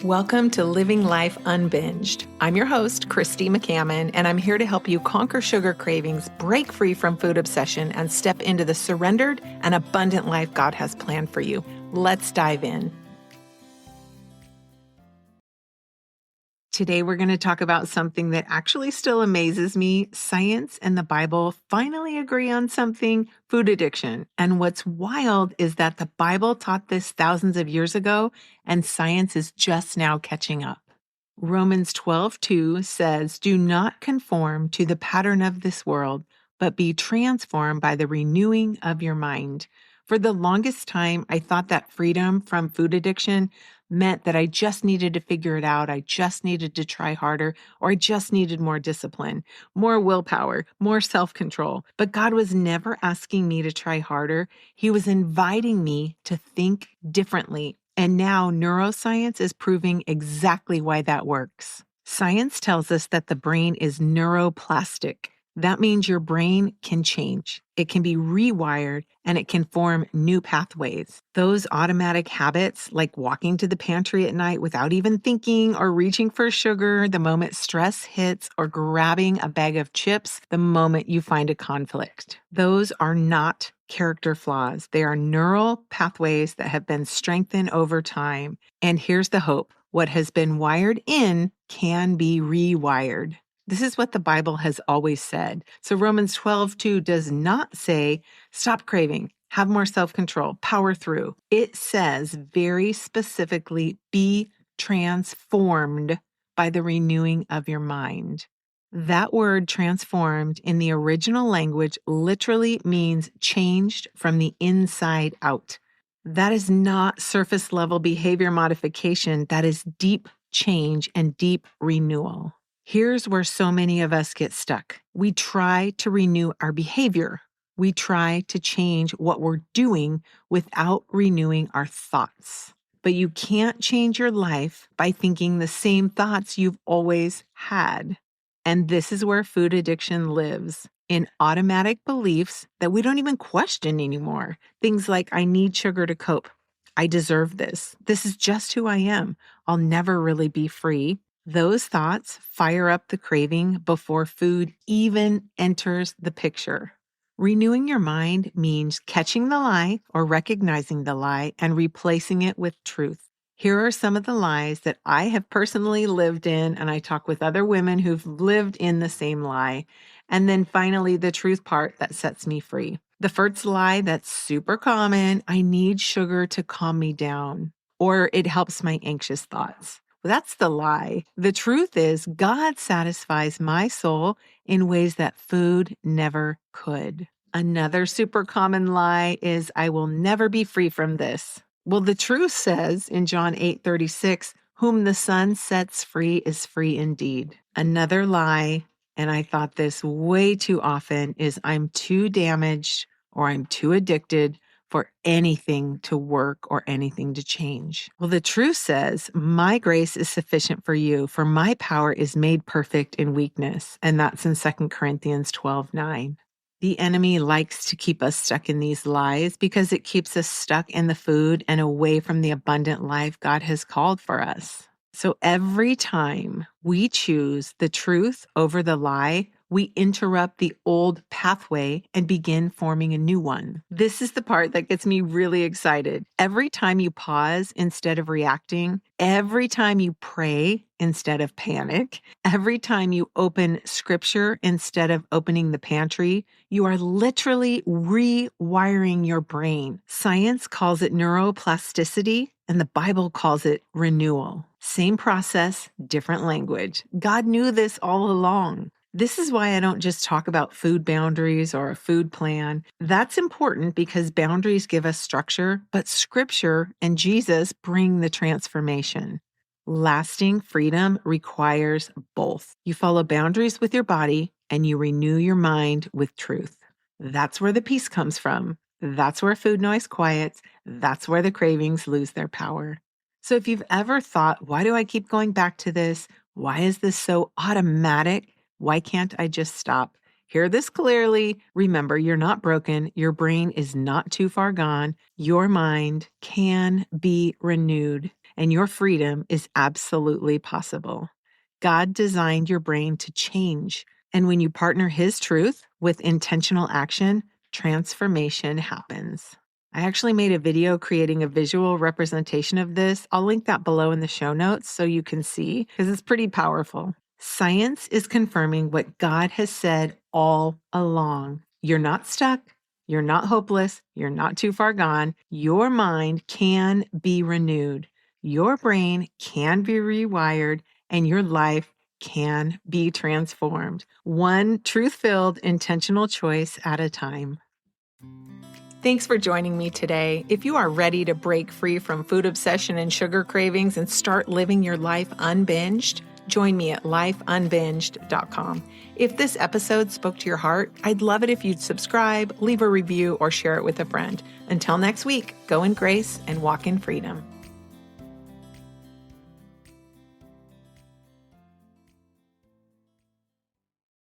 Welcome to Living Life Unbinged. I'm your host, Christy McCammon, and I'm here to help you conquer sugar cravings, break free from food obsession, and step into the surrendered and abundant life God has planned for you. Let's dive in. Today, we're going to talk about something that actually still amazes me. Science and the Bible finally agree on something: food addiction. And what's wild is that the Bible taught this thousands of years ago, and science is just now catching up. Romans 12:2 says, "Do not conform to the pattern of this world, but be transformed by the renewing of your mind." For the longest time, I thought that freedom from food addiction meant that I just needed to figure it out. I just needed to try harder, or I just needed more discipline, more willpower, more self-control. But God was never asking me to try harder. He was inviting me to think differently. And now neuroscience is proving exactly why that works. Science tells us that the brain is neuroplastic. That means your brain can change. It can be rewired and it can form new pathways. Those automatic habits, like walking to the pantry at night without even thinking, or reaching for sugar the moment stress hits, or grabbing a bag of chips the moment you find a conflict. Those are not character flaws. They are neural pathways that have been strengthened over time. And here's the hope: what has been wired in can be rewired. This is what the Bible has always said. So Romans 12:2 does not say, stop craving, have more self-control, power through. It says very specifically, be transformed by the renewing of your mind. That word transformed in the original language literally means changed from the inside out. That is not surface level behavior modification. That is deep change and deep renewal. Here's where so many of us get stuck. We try to renew our behavior. We try to change what we're doing without renewing our thoughts. But you can't change your life by thinking the same thoughts you've always had. And this is where food addiction lives, in automatic beliefs that we don't even question anymore. Things like, I need sugar to cope. I deserve this. This is just who I am. I'll never really be free. Those thoughts fire up the craving before food even enters the picture. Renewing your mind means catching the lie or recognizing the lie and replacing it with truth. Here are some of the lies that I have personally lived in, and I talk with other women who've lived in the same lie. And then finally, the truth part that sets me free. The first lie that's super common: I need sugar to calm me down, or it helps my anxious thoughts. Well, that's the lie. The truth is, God satisfies my soul in ways that food never could. Another super common lie is, I will never be free from this. Well, the truth says in John 8:36, whom the Son sets free is free indeed. Another lie, and I thought this way too often, is I'm too damaged or I'm too addicted for anything to work or anything to change. Well, the truth says, my grace is sufficient for you, for my power is made perfect in weakness. And that's in 2 Corinthians 12:9. The enemy likes to keep us stuck in these lies because it keeps us stuck in the food and away from the abundant life God has called for us. So every time we choose the truth over the lie, we interrupt the old pathway and begin forming a new one. This is the part that gets me really excited. Every time you pause instead of reacting, every time you pray instead of panic, every time you open scripture instead of opening the pantry, you are literally rewiring your brain. Science calls it neuroplasticity, and the Bible calls it renewal. Same process, different language. God knew this all along. This is why I don't just talk about food boundaries or a food plan. That's important because boundaries give us structure, but Scripture and Jesus bring the transformation. Lasting freedom requires both. You follow boundaries with your body and you renew your mind with truth. That's where the peace comes from. That's where food noise quiets. That's where the cravings lose their power. So if you've ever thought, why do I keep going back to this? Why is this so automatic? Why can't I just stop? Hear this clearly. Remember, you're not broken. Your brain is not too far gone. Your mind can be renewed, and your freedom is absolutely possible. God designed your brain to change. And when you partner His truth with intentional action, transformation happens. I actually made a video creating a visual representation of this. I'll link that below in the show notes so you can see, because it's pretty powerful. Science is confirming what God has said all along. You're not stuck. You're not hopeless. You're not too far gone. Your mind can be renewed. Your brain can be rewired, and your life can be transformed. One truth-filled, intentional choice at a time. Thanks for joining me today. If you are ready to break free from food obsession and sugar cravings and start living your life unbinged, join me at lifeunbinged.com. If this episode spoke to your heart, I'd love it if you'd subscribe, leave a review, or share it with a friend. Until next week, go in grace and walk in freedom.